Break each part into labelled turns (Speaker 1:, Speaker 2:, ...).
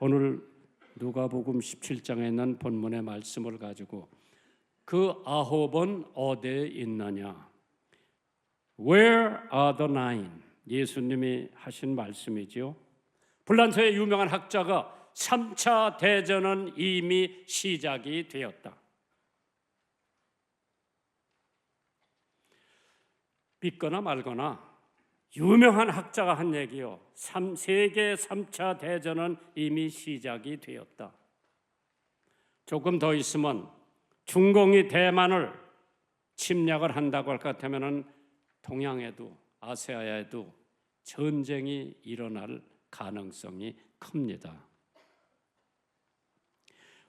Speaker 1: 오늘 누가복음 17장에 있는 본문의 말씀을 가지고 그 아홉은 어디에 있느냐? Where are the nine? 예수님이 하신 말씀이지요. 불란서의 유명한 학자가 3차 대전은 이미 시작이 되었다. 믿거나 말거나 유명한 학자가 한 얘기요. 세계 3차 대전은 이미 시작이 되었다. 조금 더 있으면 중공이 대만을 침략을 한다고 할 것 같으면 동양에도 아시아에도 전쟁이 일어날 가능성이 큽니다.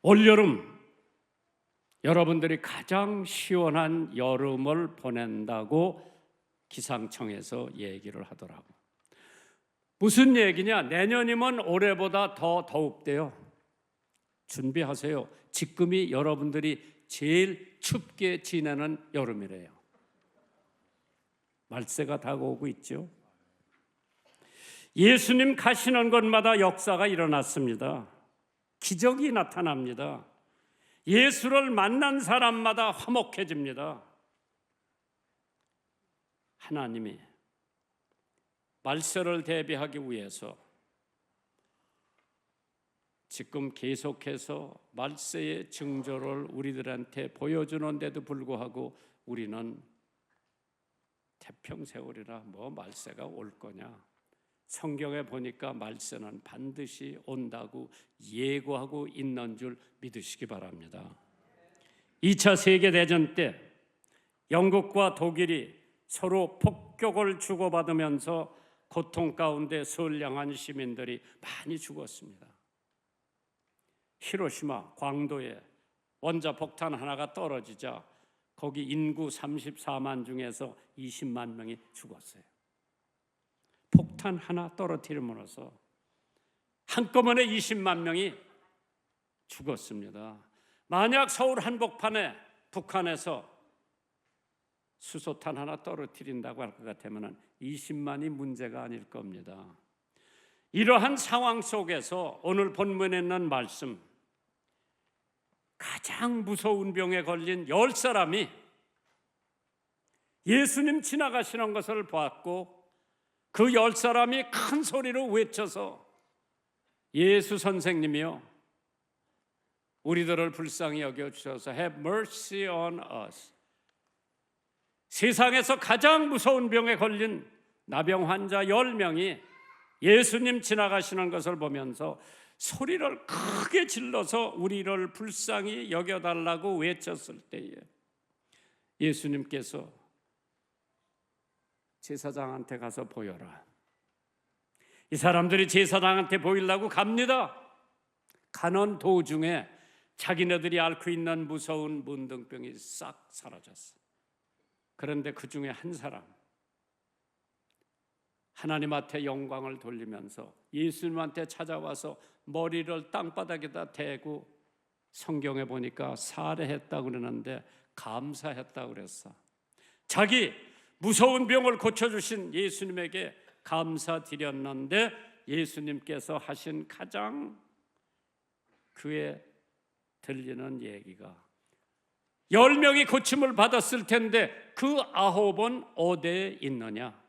Speaker 1: 올여름 여러분들이 가장 시원한 여름을 보낸다고 기상청에서 얘기를 하더라고. 무슨 얘기냐? 내년이면 올해보다 더 더웁대요. 준비하세요. 지금이 여러분들이 제일 춥게 지내는 여름이래요. 말세가 다가오고 있죠. 예수님 가시는 곳마다 역사가 일어났습니다. 기적이 나타납니다. 예수를 만난 사람마다 화목해집니다. 하나님이 말세를 대비하기 위해서 지금 계속해서 말세의 징조를 우리들한테 보여주는데도 불구하고 우리는 태평세월이라 뭐 말세가 올 거냐? 성경에 보니까 말세는 반드시 온다고 예고하고 있는 줄 믿으시기 바랍니다. 2차 세계대전 때 영국과 독일이 서로 폭격을 주고받으면서 고통 가운데 선량한 시민들이 많이 죽었습니다. 히로시마 광도에 원자폭탄 하나가 떨어지자 거기 인구 34만 중에서 20만 명이 죽었어요. 폭탄 하나 떨어뜨림으로써 한꺼번에 20만 명이 죽었습니다. 만약 서울 한복판에 북한에서 수소탄 하나 떨어뜨린다고 할 것 같으면 20만이 문제가 아닐 겁니다. 이러한 상황 속에서 오늘 본문에 있는 말씀, 가장 무서운 병에 걸린 10사람이 예수님 지나가시는 것을 보았고 그 10사람이 큰 소리로 외쳐서 예수 선생님이여 우리들을 불쌍히 여겨주셔서 Have mercy on us. 세상에서 가장 무서운 병에 걸린 나병 환자 10명이 예수님 지나가시는 것을 보면서 소리를 크게 질러서 우리를 불쌍히 여겨달라고 외쳤을 때에 예수님께서 제사장한테 가서 보여라. 이 사람들이 제사장한테 보이려고 갑니다. 가는 도중에 자기네들이 앓고 있는 무서운 문둥병이 싹 사라졌어. 그런데 그 중에 한 사람 하나님 앞에 영광을 돌리면서 예수님한테 찾아와서 머리를 땅바닥에다 대고 성경에 보니까 살해했다고 그러는데 감사했다고 그랬어. 자기 무서운 병을 고쳐주신 예수님에게 감사드렸는데 예수님께서 하신 가장 그에 들리는 얘기가 10명이 고침을 받았을 텐데 그 9은 어디에 있느냐?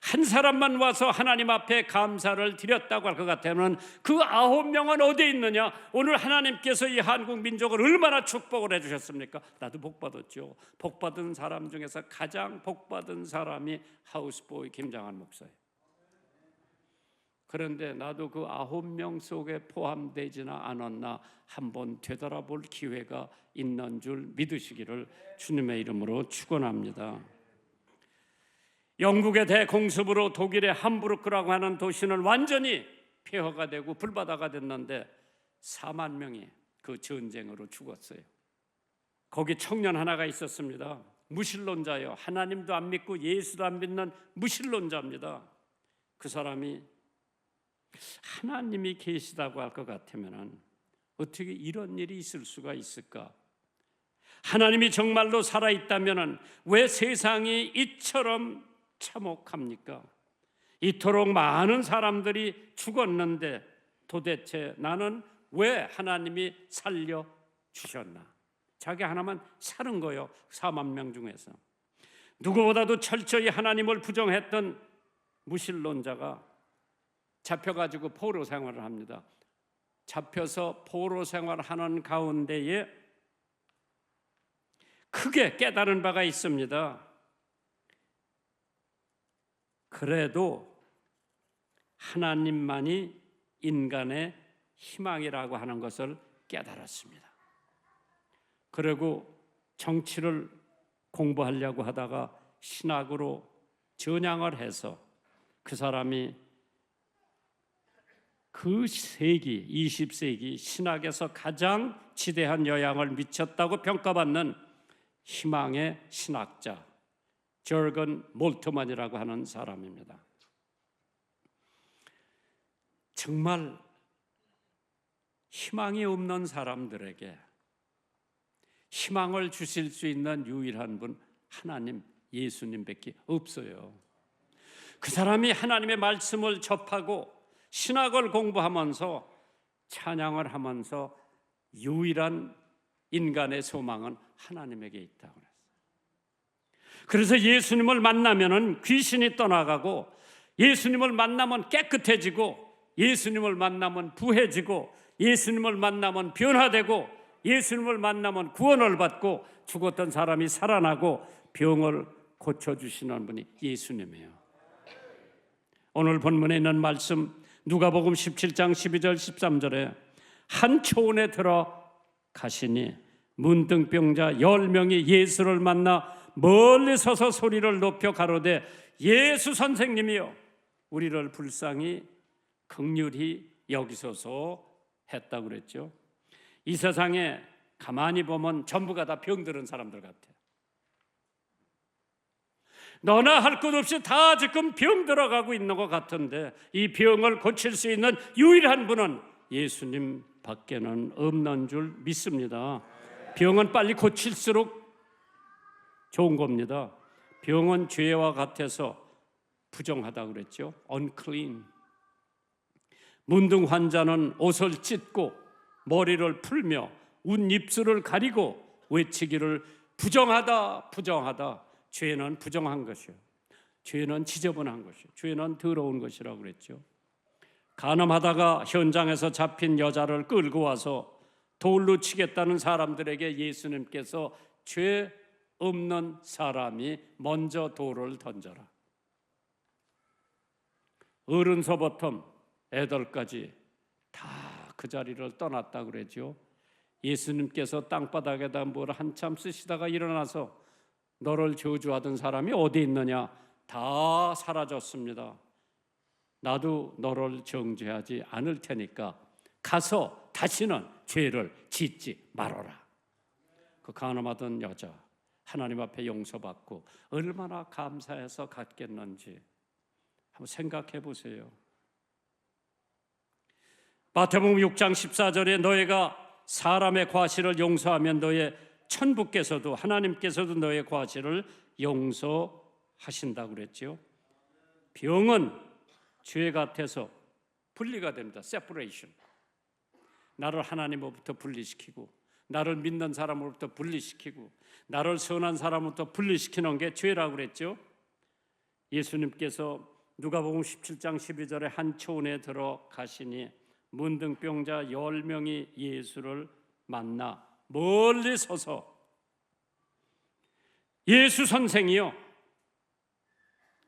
Speaker 1: 한 사람만 와서 하나님 앞에 감사를 드렸다고 할 것 같으면 그 9명은 어디에 있느냐? 오늘 하나님께서 이 한국 민족을 얼마나 축복을 해주셨습니까? 나도 복 받았죠. 복 받은 사람 중에서 가장 복 받은 사람이 하우스보이 김장한 목사예요. 그런데 나도 그 9명 속에 포함되지나 않았나 한번 되돌아볼 기회가 있는 줄 믿으시기를 주님의 이름으로 축원합니다. 영국의 대공습으로 독일의 함부르크라고 하는 도시는 완전히 폐허가 되고 불바다가 됐는데 4만 명이 그 전쟁으로 죽었어요. 거기 청년 하나가 있었습니다. 무신론자예요. 하나님도 안 믿고 예수도 안 믿는 무신론자입니다. 그 사람이 하나님이 계시다고 할 것 같으면 어떻게 이런 일이 있을 수가 있을까? 하나님이 정말로 살아있다면 왜 세상이 이처럼 참혹합니까? 이토록 많은 사람들이 죽었는데 도대체 나는 왜 하나님이 살려주셨나? 자기 하나만 사는 거예요. 4만 명 중에서. 누구보다도 철저히 하나님을 부정했던 무신론자가 잡혀가지고 포로 생활을 합니다. 잡혀서 포로 생활하는 가운데에 크게 깨달은 바가 있습니다. 그래도 하나님만이 인간의 희망이라고 하는 것을 깨달았습니다. 그리고 정치를 공부하려고 하다가 신학으로 전향을 해서 그 사람이 그 세기, 20세기 신학에서 가장 지대한 영향을 미쳤다고 평가받는 희망의 신학자 저건 몰트만이라고 하는 사람입니다. 정말 희망이 없는 사람들에게 희망을 주실 수 있는 유일한 분 하나님, 예수님밖에 없어요. 그 사람이 하나님의 말씀을 접하고 신학을 공부하면서 찬양을 하면서 유일한 인간의 소망은 하나님에게 있다고 그랬어요. 그래서 예수님을 만나면은 귀신이 떠나가고 예수님을 만나면 깨끗해지고 예수님을 만나면 부해지고 예수님을 만나면 변화되고 예수님을 만나면 구원을 받고 죽었던 사람이 살아나고 병을 고쳐주시는 분이 예수님이에요. 오늘 본문에 있는 말씀 누가복음 17장 12절 13절에 한 초원에 들어가시니 문둥병자 10명이 예수를 만나 멀리 서서 소리를 높여 가로되 예수 선생님이여 우리를 불쌍히 긍휼히 여기소서 했다고 그랬죠. 이 세상에 가만히 보면 전부가 다 병들은 사람들 같아요. 너나 할 것 없이 다 지금 병 들어가고 있는 것 같은데 이 병을 고칠 수 있는 유일한 분은 예수님 밖에는 없는 줄 믿습니다. 병은 빨리 고칠수록 좋은 겁니다. 병은 죄와 같아서 부정하다고 그랬죠. unclean. 문둥 환자는 옷을 찢고 머리를 풀며 운 입술을 가리고 외치기를 부정하다 부정하다. 죄는 부정한 것이요 죄는 지저분한 것이요 죄는 더러운 것이라고 그랬죠. 간음하다가 현장에서 잡힌 여자를 끌고 와서 돌로 치겠다는 사람들에게 예수님께서 죄 없는 사람이 먼저 돌을 던져라. 어른서부터 애들까지 다 그 자리를 떠났다 그러죠. 예수님께서 땅바닥에다 뭘 한참 쓰시다가 일어나서 너를 저주하던 사람이 어디 있느냐? 다 사라졌습니다. 나도 너를 정죄하지 않을 테니까 가서 다시는 죄를 짓지 말아라. 그 간음하던 여자 하나님 앞에 용서받고 얼마나 감사해서 갔겠는지 한번 생각해 보세요. 마태복음 6장 14절에 너희가 사람의 과실을 용서하면 너의 천부께서도 하나님께서도 너의 과실을 용서하신다고 그랬죠. 병은 죄 같아서 분리가 됩니다. separation. 나를 하나님으로부터 분리시키고 나를 믿는 사람으로부터 분리시키고 나를 선한 사람으로부터 분리시키는 게 죄라고 그랬죠. 예수님께서 누가복음 17장 12절에 한 초원에 들어가시니 문둥병자 10명이 예수를 만나 멀리 서서 예수 선생이여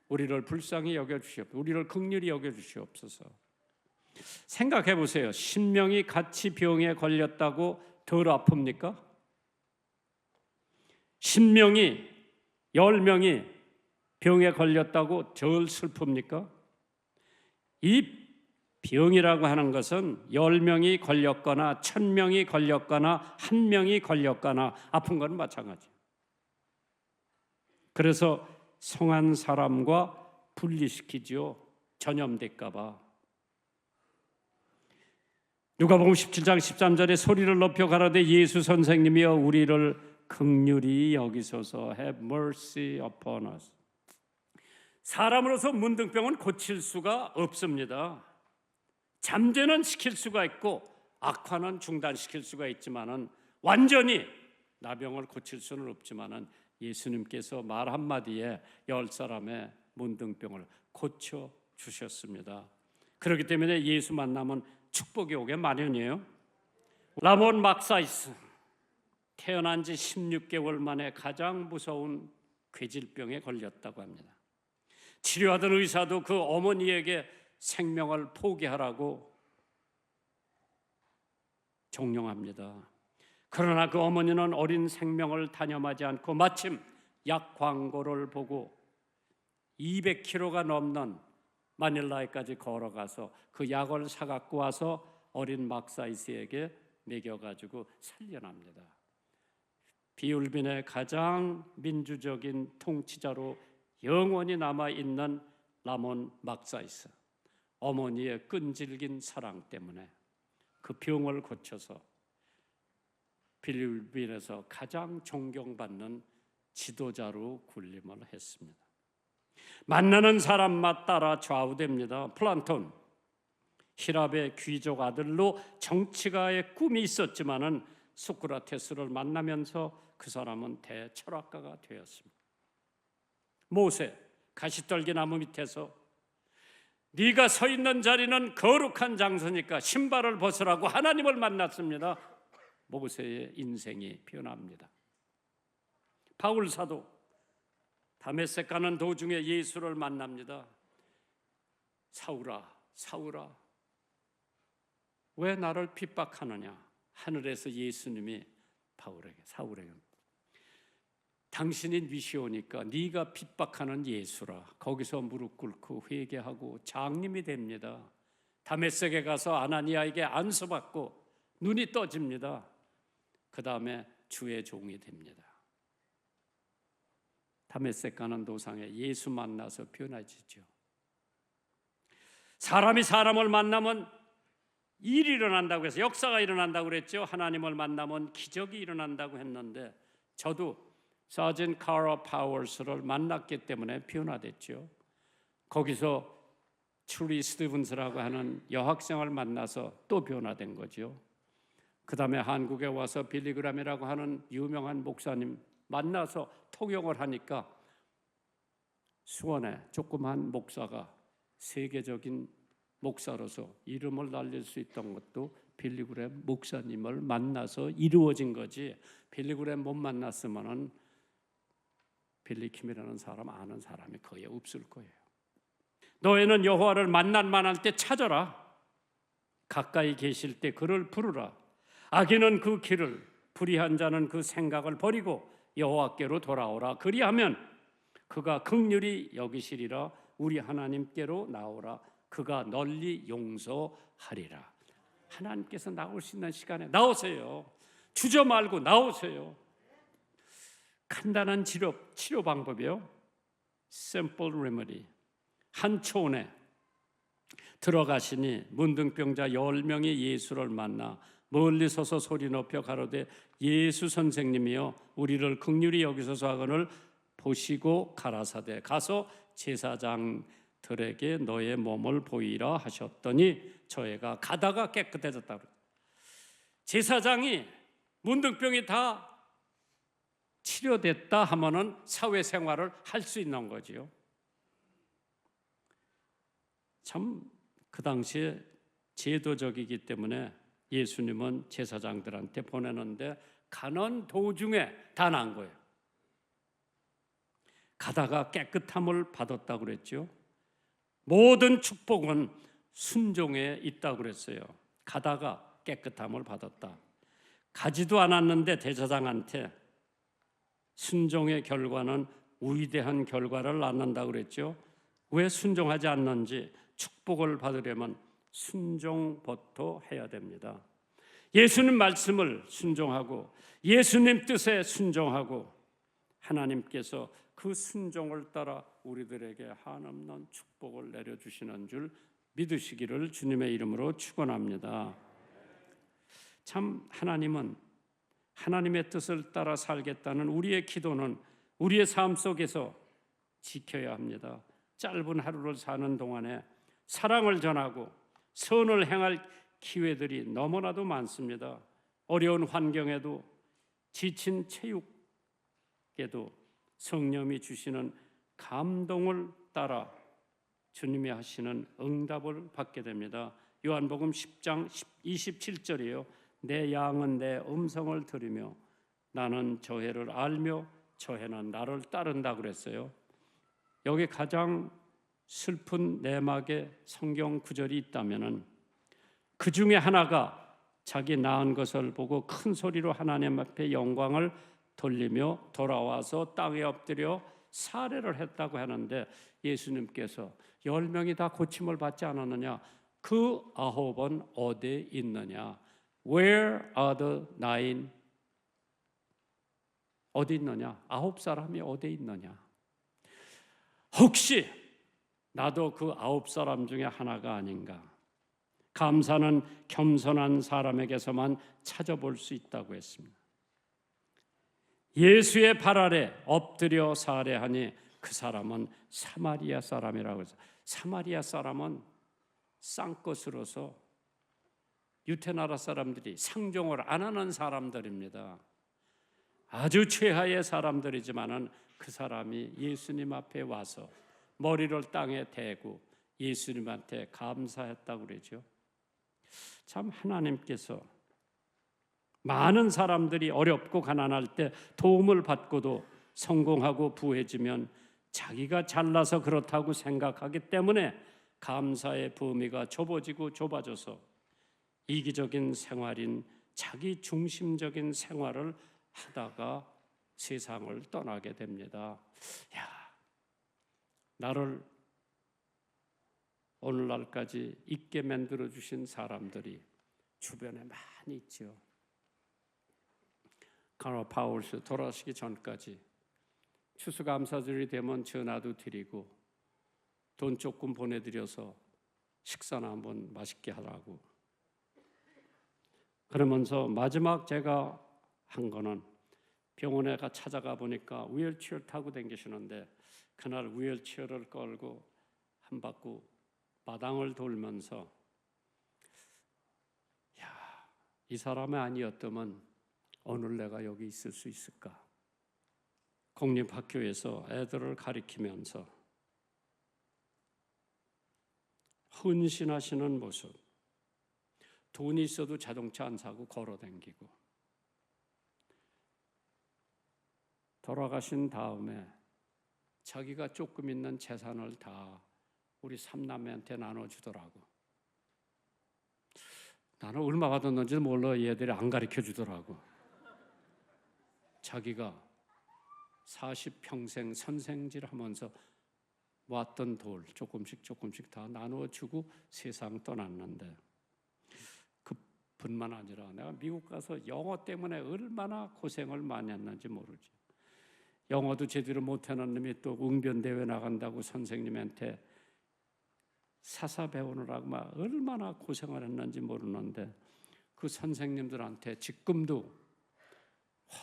Speaker 1: 우리를 불쌍히 여겨주시옵소서 우리를 긍휼히 여겨주시옵소서. 생각해 보세요. 10명이 같이 병에 걸렸다고 덜 아픕니까? 10명이 10명이 병에 걸렸다고 덜 슬픕니까? 이 병이라고 하는 것은 10명이 걸렸거나 1000명이 걸렸거나 1명이 걸렸거나 아픈 건 마찬가지예요. 그래서 성한 사람과 분리시키죠. 전염될까 봐. 누가복음 17장 13절에 소리를 높여 가라되 예수 선생님이여 우리를 긍휼히 여기소서. Have mercy upon us. 사람으로서 문둥병은 고칠 수가 없습니다. 잠재는 시킬 수가 있고 악화는 중단시킬 수가 있지만은 완전히 나병을 고칠 수는 없지만은 예수님께서 말 한마디에 10사람의 문둥병을 고쳐 주셨습니다. 그렇기 때문에 예수 만나면 축복이 오게 마련이에요. 라몬 막사이스, 태어난 지 16개월 만에 가장 무서운 괴질병에 걸렸다고 합니다. 치료하던 의사도 그 어머니에게 생명을 포기하라고 종용합니다. 그러나 그 어머니는 어린 생명을 단념하지 않고 마침 약 광고를 보고 200km가 넘는 마닐라에까지 걸어가서 그 약을 사갖고 와서 어린 막사이스에게 먹여가지고 살려납니다. 비울빈의 가장 민주적인 통치자로 영원히 남아있는 라몬 막사이스, 어머니의 끈질긴 사랑 때문에 그 병을 고쳐서 필리핀에서 가장 존경받는 지도자로 군림을 했습니다. 만나는 사람만 따라 좌우됩니다. 플라톤, 히랍의 귀족 아들로 정치가의 꿈이 있었지만은 소크라테스를 만나면서 그 사람은 대철학가가 되었습니다. 모세, 가시떨기 나무 밑에서 네가 서 있는 자리는 거룩한 장소니까 신발을 벗으라고 하나님을 만났습니다. 모세의 인생이 변합니다. 바울 사도, 다메섹 가는 도중에 예수를 만납니다. 사울아, 사울아, 왜 나를 핍박하느냐? 하늘에서 예수님이 사울에게 당신이 니시오니까 네가 핍박하는 예수라. 거기서 무릎 꿇고 회개하고 장님이 됩니다. 다메섹에 가서 아나니아에게 안수받고 눈이 떠집니다. 그 다음에 주의 종이 됩니다. 다메섹 가는 도상에 예수 만나서 변화지죠. 사람이 사람을 만나면 일이 일어난다고 해서 역사가 일어난다고 그랬죠. 하나님을 만나면 기적이 일어난다고 했는데 저도 사진 카라 파워스를 만났기 때문에 변화됐죠. 거기서 추리 스티븐스라고 하는 여학생을 만나서 또 변화된 거죠. 그 다음에 한국에 와서 빌리그램이라고 하는 유명한 목사님 만나서 통역을 하니까 수원에 조그만 목사가 세계적인 목사로서 이름을 날릴 수 있던 것도 빌리그램 목사님을 만나서 이루어진 거지. 빌리그램 못 만났으면은 빌리킴이라는 사람 아는 사람이 거의 없을 거예요. 너희는 여호와를 만날 만할 때 찾아라. 가까이 계실 때 그를 부르라. 악인은 그 길을, 불의한 자는 그 생각을 버리고 여호와께로 돌아오라. 그리하면 그가 긍휼히 여기시리라. 우리 하나님께로 나오라. 그가 널리 용서하리라. 하나님께서 나올 수 있는 시간에 나오세요. 주저 말고 나오세요. 간단한 치료 방법이요. Simple remedy. 한 초원에 들어가시니 문둥병자 10명이 예수를 만나 멀리 서서 소리 높여 가로되 예수 선생님이여 우리를 긍휼히 여기소서 하거늘 보시고 가라사대 가서 제사장들에게 너의 몸을 보이라 하셨더니 저희가 가다가 깨끗해졌다. 제사장이 문둥병이 다 치료됐다 하면은 사회생활을 할 수 있는 거지요. 참 그 당시에 제도적이기 때문에 예수님은 제사장들한테 보내는데 가는 도중에 다 난 거예요. 가다가 깨끗함을 받았다고 그랬죠. 모든 축복은 순종에 있다고 그랬어요. 가다가 깨끗함을 받았다. 가지도 않았는데 제사장한테 순종의 결과는 위대한 결과를 낳는다고 그랬죠. 왜 순종하지 않는지 축복을 받으려면 순종부터 해야 됩니다. 예수님 말씀을 순종하고 예수님 뜻에 순종하고 하나님께서 그 순종을 따라 우리들에게 한없는 축복을 내려주시는 줄 믿으시기를 주님의 이름으로 축원합니다. 참 하나님은 하나님의 뜻을 따라 살겠다는 우리의 기도는 우리의 삶 속에서 지켜야 합니다. 짧은 하루를 사는 동안에 사랑을 전하고 선을 행할 기회들이 너무나도 많습니다. 어려운 환경에도 지친 체육에도 성령이 주시는 감동을 따라 주님이 하시는 응답을 받게 됩니다. 요한복음 10장 27절이에요. 내 양은 내 음성을 들으며 나는 저희를 알며 저희는 나를 따른다 그랬어요. 여기 가장 슬픈 내막의 성경 구절이 있다면은 그 중에 하나가 자기 낳은 것을 보고 큰 소리로 하나님 앞에 영광을 돌리며 돌아와서 땅에 엎드려 사례를 했다고 하는데 예수님께서 10명이 다 고침을 받지 않았느냐? 그 9은 어디에 있느냐? Where are the 9? 어디 있느냐? 9사람이 어디 있느냐? 혹시 나도 그 9사람 중에 하나가 아닌가? 감사는 겸손한 사람에게서만 찾아볼 수 있다고 했습니다. 예수의 발 아래 엎드려 살해하니 그 사람은 사마리아 사람이라고 해서, 사마리아 사람은 쌍것으로서 유태나라 사람들이 상종을 안 하는 사람들입니다. 아주 최하의 사람들이지만은 그 사람이 예수님 앞에 와서 머리를 땅에 대고 예수님한테 감사했다고 그러죠. 참 하나님께서 많은 사람들이 어렵고 가난할 때 도움을 받고도 성공하고 부해지면 자기가 잘나서 그렇다고 생각하기 때문에 감사의 범위가 좁아지고 좁아져서 이기적인 생활인 자기 중심적인 생활을 하다가 세상을 떠나게 됩니다. 나를 오늘날까지 있게 만들어 주신 사람들이 주변에 많이 있죠. 카라 파울스 돌아가시기 전까지 추수감사절이 되면 전화도 드리고 돈 조금 보내드려서 식사나 한번 맛있게 하라고. 그러면서 마지막 제가 한 거는 병원에 찾아가 보니까 휠체어 타고 다니시는데 그날 휠체어를 끌고 한 바퀴 마당을 돌면서 이 사람이 아니었다면 오늘 내가 여기 있을 수 있을까? 공립학교에서 애들을 가리키면서 헌신하시는 모습, 돈이 있어도 자동차 안 사고 걸어 다니고 돌아가신 다음에 자기가 조금 있는 재산을 다 우리 삼남매한테 나눠주더라고. 나는 얼마 받았는지 몰라. 얘들이 안 가르쳐 주더라고. 자기가 40평생 선생질 하면서 모았던 돌 조금씩 다 나눠주고 세상 떠났는데, 그뿐만 아니라 내가 미국 가서 영어 때문에 얼마나 고생을 많이 했는지 모르지. 영어도 제대로 못하는 놈이 또 웅변대회 나간다고 선생님한테 사사 배우느라고 막 얼마나 고생을 했는지 모르는데, 그 선생님들한테 지금도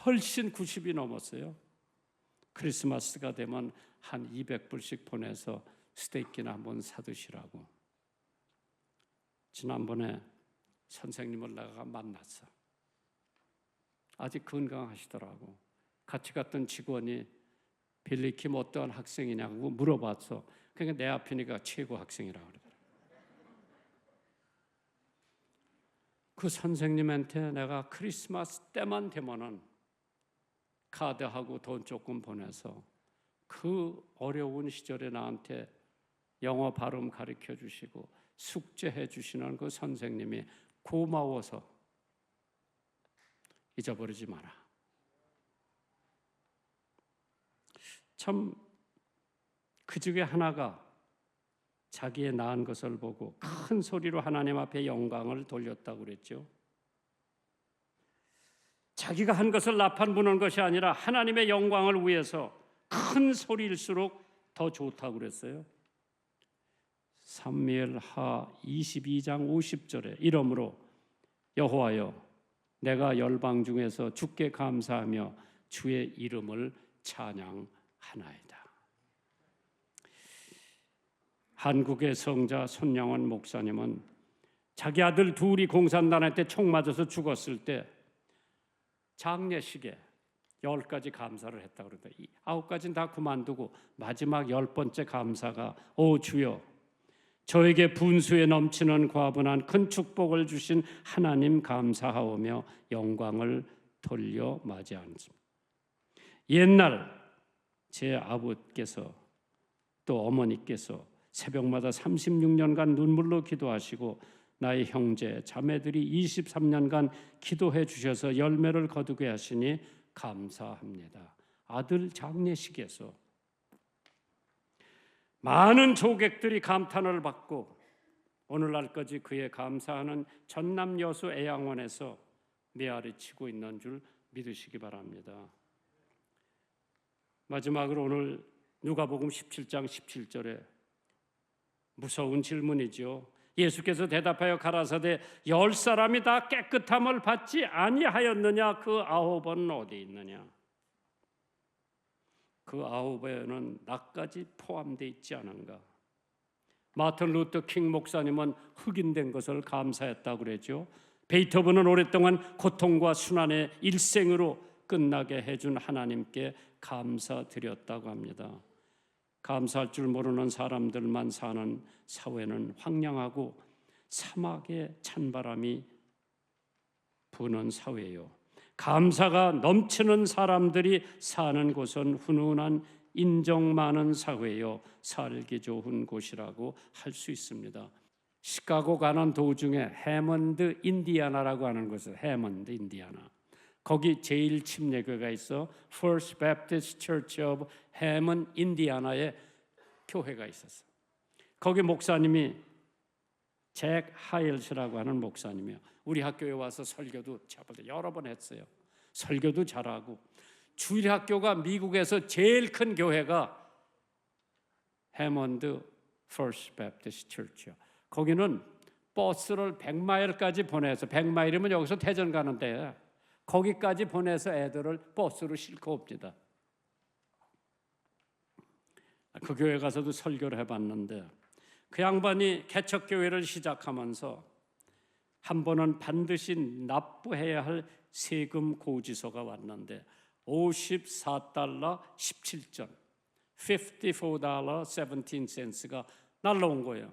Speaker 1: 훨씬 90이 넘었어요. 크리스마스가 되면 한 200불씩 보내서 스테이크나 한번 사드시라고. 지난번에 선생님을 내가 만났어. 아직 건강하시더라고. 같이 갔던 직원이 빌리킴 어떠한 학생이냐고 물어봤어. 그러니까 내 앞이니까 최고 학생이라고 그러더라고. 그 선생님한테 내가 크리스마스 때만 되면은 카드하고 돈 조금 보내서 그 어려운 시절에 나한테 영어 발음 가르쳐 주시고 숙제해 주시는 그 선생님이 고마워서 잊어버리지 마라. 참 그 중에 하나가 자기의 낳은 것을 보고 큰 소리로 하나님 앞에 영광을 돌렸다고 그랬죠. 자기가 한 것을 나팔 부는 것이 아니라 하나님의 영광을 위해서 큰 소리일수록 더 좋다고 그랬어요. 사무엘하 22장 50절에 이러므로 여호와여, 내가 열방 중에서 주께 감사하며 주의 이름을 찬양하나이다. 한국의 성자 손양원 목사님은 자기 아들 둘이 공산당할 때 총 맞아서 죽었을 때 장례식에 10가지 감사를 했다고 그러다. 9가지는 다 그만두고 마지막 10번째 감사가 오 주여 저에게 분수에 넘치는 과분한 큰 축복을 주신 하나님 감사하오며 영광을 돌려 맞이하는습니다. 옛날 제 아버지께서 또 어머니께서 새벽마다 36년간 눈물로 기도하시고 나의 형제 자매들이 23년간 기도해 주셔서 열매를 거두게 하시니 감사합니다. 아들 장례식에서 많은 조객들이 감탄을 받고 오늘날까지 그에 감사하는 전남 여수 애양원에서 메아리 치고 있는 줄 믿으시기 바랍니다. 마지막으로 오늘 누가복음 17장 17절에 무서운 질문이죠. 예수께서 대답하여 가라사대 10사람이 다 깨끗함을 받지 아니하였느냐? 그 9은 어디 있느냐? 그 9에는 나까지 포함되어 있지 않은가? 마틴 루터 킹 목사님은 흑인된 것을 감사했다고 그랬죠. 베이토벤은 오랫동안 고통과 순환의 일생으로 끝나게 해준 하나님께 감사드렸다고 합니다. 감사할 줄 모르는 사람들만 사는 사회는 황량하고 사막의 찬바람이 부는 사회요. 감사가 넘치는 사람들이 사는 곳은 훈훈한 인정 많은 사회요. 살기 좋은 곳이라고 할 수 있습니다. 시카고 가는 도중에 해먼드 인디아나라고 하는 곳은 해먼드 인디아나. 거기 제일 침례교회가 있어. First Baptist Church of 해먼 인디아나에 교회가 있었어. 거기 목사님이 잭 하일스라고 하는 목사님이요. 우리 학교에 와서 설교도 여러 번 했어요. 설교도 잘하고 주일 학교가 미국에서 제일 큰 교회가 해먼드 First Baptist Church요. 거기는 버스를 100마일까지 보내서 100마일이면 여기서 대전 가는데 거기까지 보내서 애들을 버스로 싣고 옵니다. 그 교회 가서도 설교를 해봤는데 그 양반이 개척교회를 시작하면서 한 번은 반드시 납부해야 할 세금 고지서가 왔는데 $54 17전 $54 17cent가 날라온 거예요.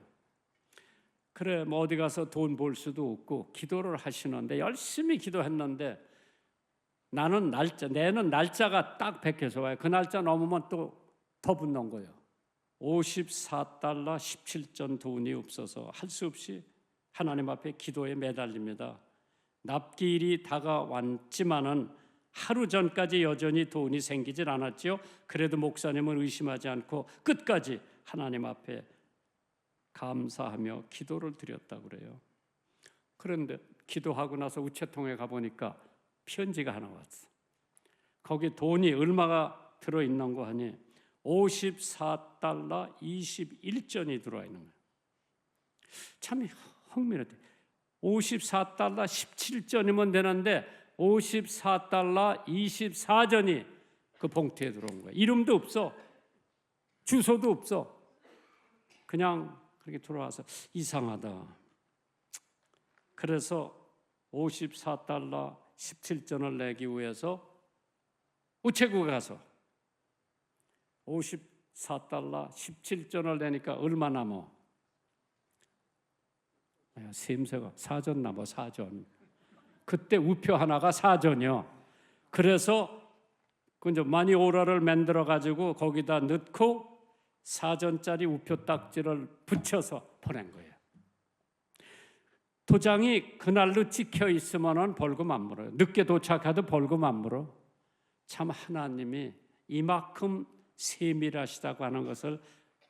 Speaker 1: 그래 뭐 어디 가서 돈 벌 수도 없고 기도를 하시는데 열심히 기도했는데 내는 날짜가 딱 백해서 와요. 그 날짜 넘으면 또 더 붙는 거예요. $54 17전 돈이 없어서 할 수 없이 하나님 앞에 기도에 매달립니다. 납기일이 다가왔지만은 하루 전까지 여전히 돈이 생기질 않았죠. 그래도 목사님은 의심하지 않고 끝까지 하나님 앞에 감사하며 기도를 드렸다고 그래요. 그런데 기도하고 나서 우체통에 가보니까 편지가 하나 왔어. 거기 돈이 얼마가 들어있는 거 하니 $54 21전이 들어와 있는 거예요. 참 흥미롭대. $54 17전이면 되는데 $54 24전이 그 봉투에 들어온 거예요. 이름도 없어. 주소도 없어. 그냥 그렇게 들어와서 이상하다. 그래서 $54 17전을 내기 위해서 우체국에 가서 $54 17전을 내니까 얼마 남아? 셈새가 4전 남아. 4전. 그때 우표 하나가 4전이요. 그래서 이제 마니오라를 만들어 가지고 거기다 넣고 4전짜리 우표 딱지를 붙여서 보낸 거예요. 도장이 그날로 찍혀 있으면은 벌금 안 물어요. 늦게 도착해도 벌금 안 물어. 참 하나님이 이만큼 세밀하시다고 하는 것을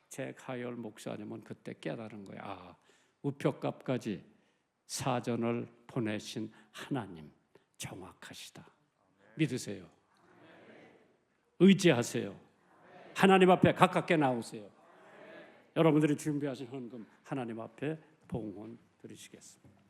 Speaker 1: 제 가열 목사님은 그때 깨달은 거예요. 아, 우표값까지 사전을 보내신 하나님 정확하시다. 믿으세요. 의지하세요. 하나님 앞에 가깝게 나오세요. 여러분들이 준비하신 헌금 하나님 앞에 봉헌 드리시겠습니다.